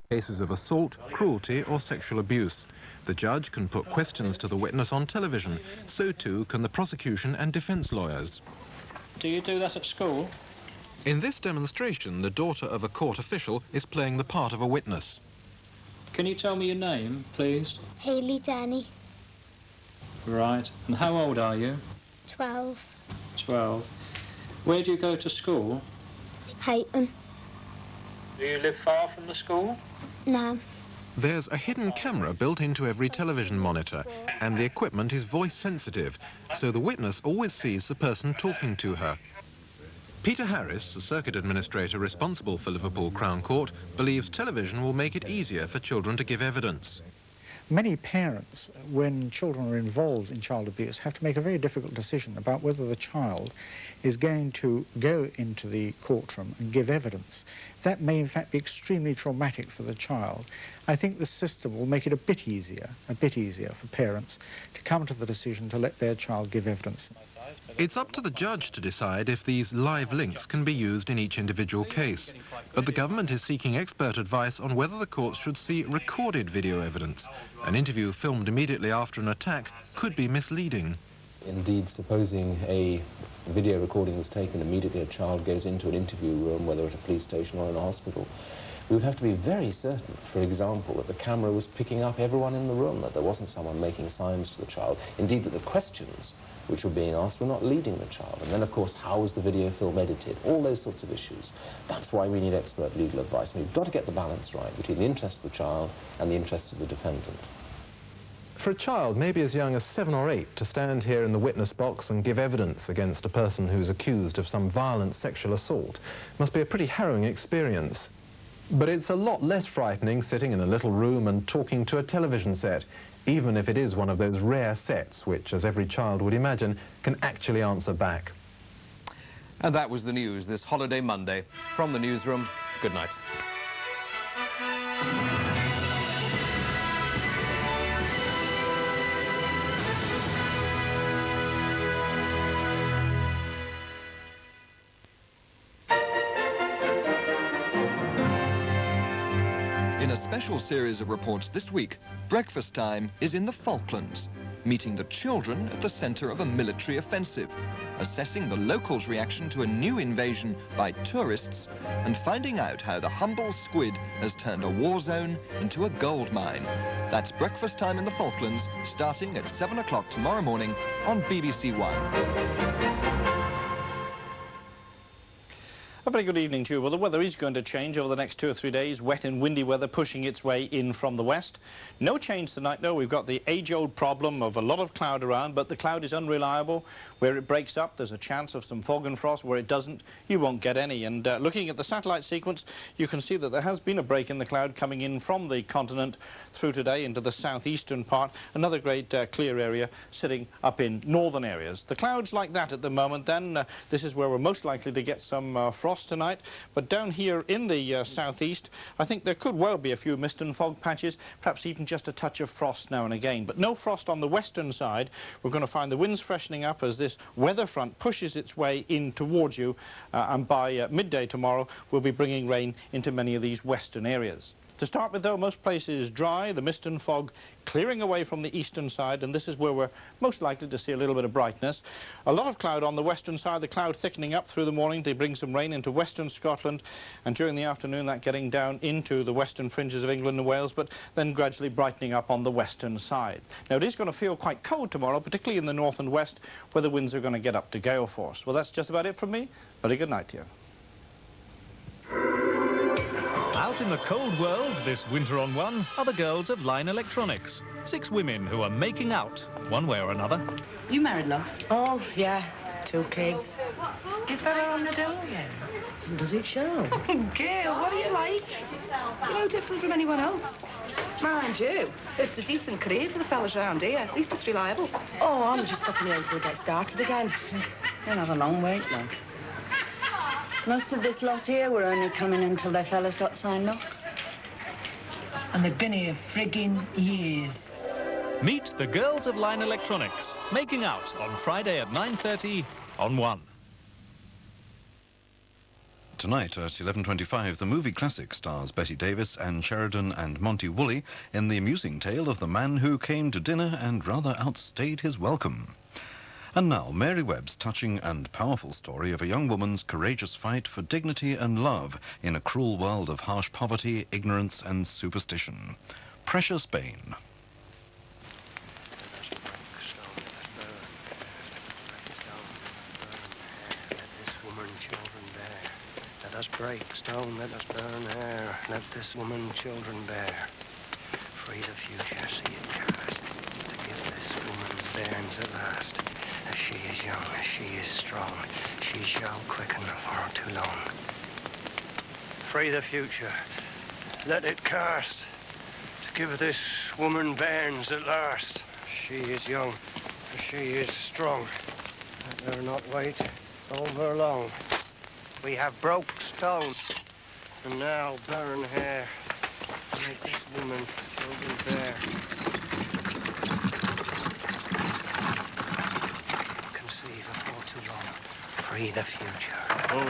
cases of assault, cruelty or sexual abuse. The judge can put questions to the witness on television. So too can the prosecution and defence lawyers. Do you do that at school? In this demonstration, the daughter of a court official is playing the part of a witness. Can you tell me your name, please? Hayley Denny. Right. And how old are you? 12. 12. Where do you go to school? Hayton. Do you live far from the school? No. There's a hidden camera built into every television monitor, and the equipment is voice sensitive, so the witness always sees the person talking to her. Peter Harris, the circuit administrator responsible for Liverpool Crown Court, believes television will make it easier for children to give evidence. Many parents, when children are involved in child abuse, have to make a very difficult decision about whether the child is going to go into the courtroom and give evidence. That may in fact be extremely traumatic for the child. I think the system will make it a bit easier for parents to come to the decision to let their child give evidence. It's up to the judge to decide if these live links can be used in each individual case. But the government is seeking expert advice on whether the courts should see recorded video evidence. An interview filmed immediately after an attack could be misleading. Indeed, supposing a video recording is taken immediately a child goes into an interview room, whether at a police station or in a hospital, we would have to be very certain, for example, that the camera was picking up everyone in the room, that there wasn't someone making signs to the child, indeed that the questions which were being asked were not leading the child. And then, of course, how was the video film edited? All those sorts of issues. That's why we need expert legal advice. We've got to get the balance right between the interests of the child and the interests of the defendant. For a child, maybe as young as 7 or 8, to stand here in the witness box and give evidence against a person who's accused of some violent sexual assault must be a pretty harrowing experience. But it's a lot less frightening sitting in a little room and talking to a television set, even if it is one of those rare sets which, as every child would imagine, can actually answer back. And that was the news this holiday Monday. From the newsroom, good night. In a special series of reports this week, Breakfast Time is in the Falklands, meeting the children at the centre of a military offensive, assessing the locals' reaction to a new invasion by tourists, and finding out how the humble squid has turned a war zone into a gold mine. That's Breakfast Time in the Falklands, starting at 7 o'clock tomorrow morning on BBC1. A very good evening to you. Well, the weather is going to change over the next 2 or 3 days. Wet and windy weather pushing its way in from the west. No change tonight, though. We've got the age-old problem of a lot of cloud around, but the cloud is unreliable. Where it breaks up, there's a chance of some fog and frost. Where it doesn't, you won't get any. And looking at the satellite sequence, you can see that there has been a break in the cloud coming in from the continent through today into the southeastern part. Another great clear area sitting up in northern areas. The clouds like that at the moment, then this is where we're most likely to get some frost tonight, but down here in the southeast, I think there could well be a few mist and fog patches, perhaps even just a touch of frost now and again, but no frost on the western side. We're going to find the winds freshening up as this weather front pushes its way in towards you, and by midday tomorrow we'll be bringing rain into many of these western areas. To start with, though, most places dry, the mist and fog clearing away from the eastern side, and this is where we're most likely to see a little bit of brightness. A lot of cloud on the western side, the cloud thickening up through the morning to bring some rain into western Scotland, and during the afternoon that getting down into the western fringes of England and Wales, but then gradually brightening up on the western side. Now, it is going to feel quite cold tomorrow, particularly in the north and west, where the winds are going to get up to gale force. Well, that's just about it from me. Very good night to you. Out in the cold world this winter on One are the girls of Line Electronics. 6 women who are making out, one way or another. You married, love? Oh, yeah. 2 kids. You fell on the door again? Does it show? Gail, what are you like? You're no different from anyone else. Mind you, it's a decent career for the fellas around here. At least it's reliable. Oh, I'm just stopping here until we get started again. They'll have a long wait, though. Most of this lot here were only coming until their fellas got signed up. And they've been here frigging years. Meet the girls of Line Electronics, making out on Friday at 9:30 on One. Tonight at 11:25, the movie classic stars Betty Davis, Anne Sheridan and Monty Woolley in the amusing tale of the man who came to dinner and rather outstayed his welcome. And now, Mary Webb's touching and powerful story of a young woman's courageous fight for dignity and love in a cruel world of harsh poverty, ignorance and superstition. Precious Bane. Let us break stone, let us burn air. Let this woman children bear. Free the future, see it cast. To give this woman bairns at last. As she is young, as she is strong, she shall quicken for too long. Free the future, let it cast. To give this woman bairns at last. She is young, as she is strong. Let her not wait over long. We have broke stone, and now burn hair. Make this woman children bear. Conceive for too long. Free the future.